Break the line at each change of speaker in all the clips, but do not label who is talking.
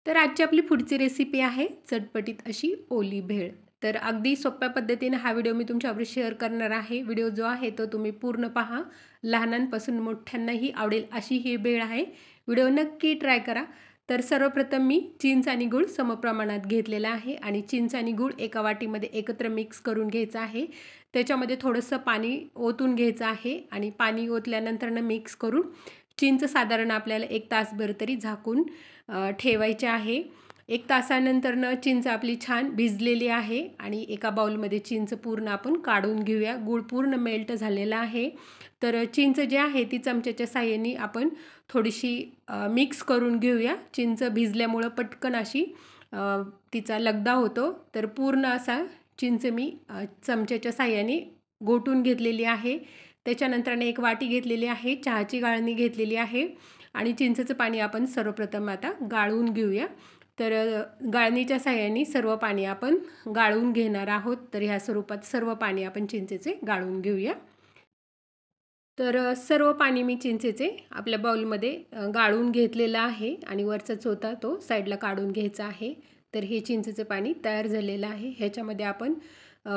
तर आजची आपली पुढची रेसिपी आहे चटपटीत अशी ओली भेळ। तर अगदी सोप्या पद्धतीने हा व्हिडिओ मी तुमच्याबरोबर शेअर करणार आहे। व्हिडिओ जो आहे तो तुम्ही पूर्ण पहा, लहानांपासून मोठ्यांनाही आवडेल अशी ही भेळ आहे। व्हिडिओ नक्की ट्राय करा। तर सर्वप्रथम मी चिंच आणि गूळ समप्रमाणात घेतलेला आहे आणि चिंच आणि गूळ एका वाटीमध्ये एकत्र मिक्स करून घ्यायचं आहे। त्याच्यामध्ये थोडंसं पाणी ओतून घ्यायचं आहे आणि पाणी ओतल्यानंतर मिक्स करून चिंच साधारण आपल्याला 1 तासभर तरी झाकून ठेवायचे आहे। 1 तासानंतर चिंच आपली छान भिजलेली आहे आणि एका बाउलमध्ये चिंच पूर्ण आपण काढून घेऊया। गूळ पूर्ण मेल्ट झालेला आहे। तर चिंच जी आहे ती चमच्याच्या साहाय्याने आपण थोडीशी मिक्स करून घेऊया। चिंच भिजल्यामुळं पटकन अशी तिचा लगदा होतो। तर पूर्ण असा चिंच मी चमच्याच्या साहाय्याने घोटून घेतलेली आहे। त्याच्यानंतर एक वाटी घेतलेली आहे, चहाची गाळणी घेतलेली आहे आणि चिंचेचं पाणी आपण सर्वप्रथम आता गाळून घेऊया। तर गाळणीच्या साहाय्याने सर्व पाणी आपण गाळून घेणार आहोत। तर ह्या स्वरूपात सर्व पाणी आपण चिंचेचे गाळून घेऊया। तर सर्व पाणी मी चिंचेचे आपल्या बाउलमध्ये गाळून घेतलेलं आहे आणि वरचा चोथा तो साईडला काढून घ्यायचा आहे। तर हे चिंचेचे पाणी तयार झालेलं आहे। ह्याच्यामध्ये आपण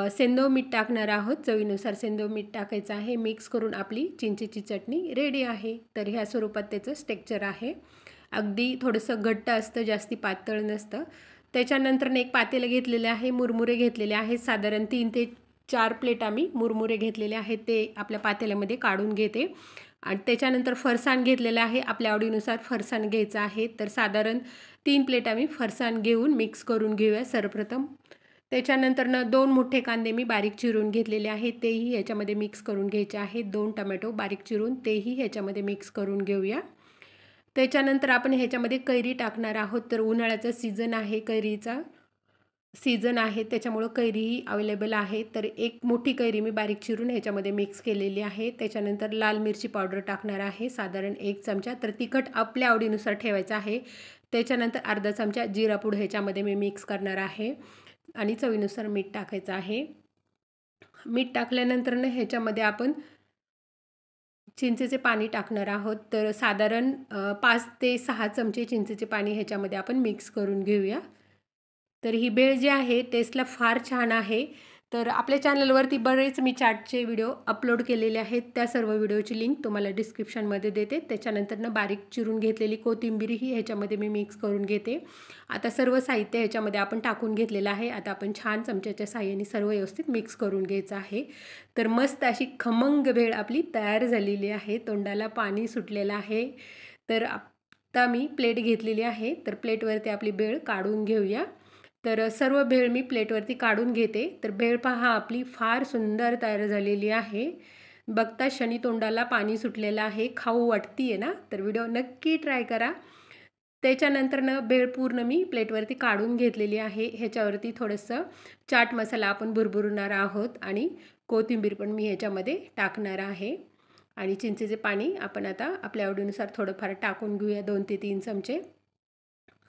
सेंधव मीठ टाकणार आहोत। चवीनुसार सेंधव मीठ टाकायचं आहे। मिक्स करून आपली चिंचेची चटणी रेडी आहे। तर ह्या स्वरूपात त्याचं टेक्स्चर आहे। अगदी थोडंसं घट्ट असतं, जास्ती पातळ नसतं। त्याच्यानंतर एक पातेलं घेतलेलं आहे, मुरमुरे घेतलेले आहेत। साधारण 3 ते 4 प्लेट आम्ही मुरमुरे घेतलेले आहेत, ते आपल्या पातेल्यामध्ये काढून घेते। आणि त्याच्यानंतर फरसाण घेतलेलं आहे, आपल्या आवडीनुसार फरसाण घ्यायचं आहे। तर साधारण 3 प्लेट आम्ही फरसाण घेऊन मिक्स करून घेऊया सर्वप्रथम। त्याच्यानंतर 2 मोठे कांदे मी बारीक चिरून घेतलेले आहेत, तेही ह्याच्यामध्ये मिक्स करून घ्यायचे आहेत। 2 टोमॅटो बारीक चिरून तेही ह्याच्यामध्ये मिक्स करून घेऊया। त्याच्यानंतर आपण ह्याच्यामध्ये कैरी टाकणार आहोत। तर उन्हाळ्याचा सीझन आहे, कैरीचा सीझन आहे, त्याच्यामुळं कैरीही अवेलेबल आहे। तर 1 मोठी कैरी मी बारीक चिरून ह्याच्यामध्ये मिक्स केलेली आहे। त्याच्यानंतर लाल मिरची पावडर टाकणार आहे, साधारण 1 चमचा। तर तिखट आपल्या आवडीनुसार ठेवायचं आहे। त्याच्यानंतर अर्धा चमचा जिरा पूड ह्याच्यामध्ये मी मिक्स करणार आहे आणि चवीनुसार मीठ टाकायचं आहे। मीठ टाकल्यानंतर ह्याच्यामध्ये आपण चिंचेचे पाणी टाकणार आहोत। तर साधारण 5 ते 6 चमचे चिंचेचे पाणी ह्याच्यामध्ये आपण मिक्स करून घेऊया। तर ही भेळ जी आहे टेस्टला फार छान आहे। तर आपल्या चॅनलवरती बरेच मी चाटचे व्हिडिओ अपलोड केलेले आहेत, त्या सर्व व्हिडिओची लिंक तुम्हाला डिस्क्रिप्शनमध्ये देते। त्याच्यानंतर बारीक चिरून घेतलेली कोथिंबीरही ह्याच्यामध्ये मी मिक्स करून घेते। आता सर्व साहित्य ह्याच्यामध्ये आपण टाकून घेतलेलं आहे। आता आपण छान चमच्याच्या साहाय्याने सर्व व्यवस्थित मिक्स करून घ्यायचं आहे। तर मस्त अशी खमंग भेळ आपली तयार झालेली आहे, तोंडाला पाणी सुटलेलं आहे। तर आता मी प्लेट घेतलेली आहे, तर प्लेटवरती आपली भेळ काढून घेऊया। तर सर्व भेळ मी प्लेटवरती काढून घेते। तर भेळ पहा आपली फार सुंदर तयार झालेली आहे। बघता क्षणी तोंडाला पाणी सुटलेलं आहे, खाऊ वाटतीये ना? तर व्हिडिओ नक्की ट्राय करा। त्याच्यानंतर भेळ पूर्ण मी प्लेटवरती काढून घेतलेली आहे। ह्याच्यावरती थोडंसं चाट मसाला आपण भुरभुरणार आहोत आणि कोथिंबीर पण मी ह्याच्यामध्ये टाकणार आहे आणि चिंचेचे पाणी आपण आता आपल्या आवडीनुसार थोडंफार टाकून घेऊया, 2 ते 3 चमचे।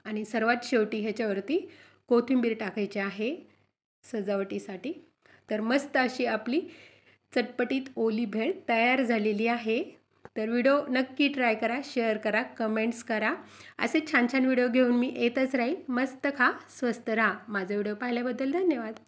आणि सर्वात शेवटी ह्याच्यावरती कोथिंबीर टाकायची आहे सजावटीसाठी। तर मस्त अशी आपली चटपटीत ओली भेळ तयार झालेली आहे। तर व्हिडिओ नक्की ट्राय करा, शेअर करा, कमेंट्स करा। असे छान छान व्हिडिओ घेऊन मी येतच राहील। मस्त खा, स्वस्त राहा। माझा व्हिडिओ पाहिल्याबद्दल धन्यवाद।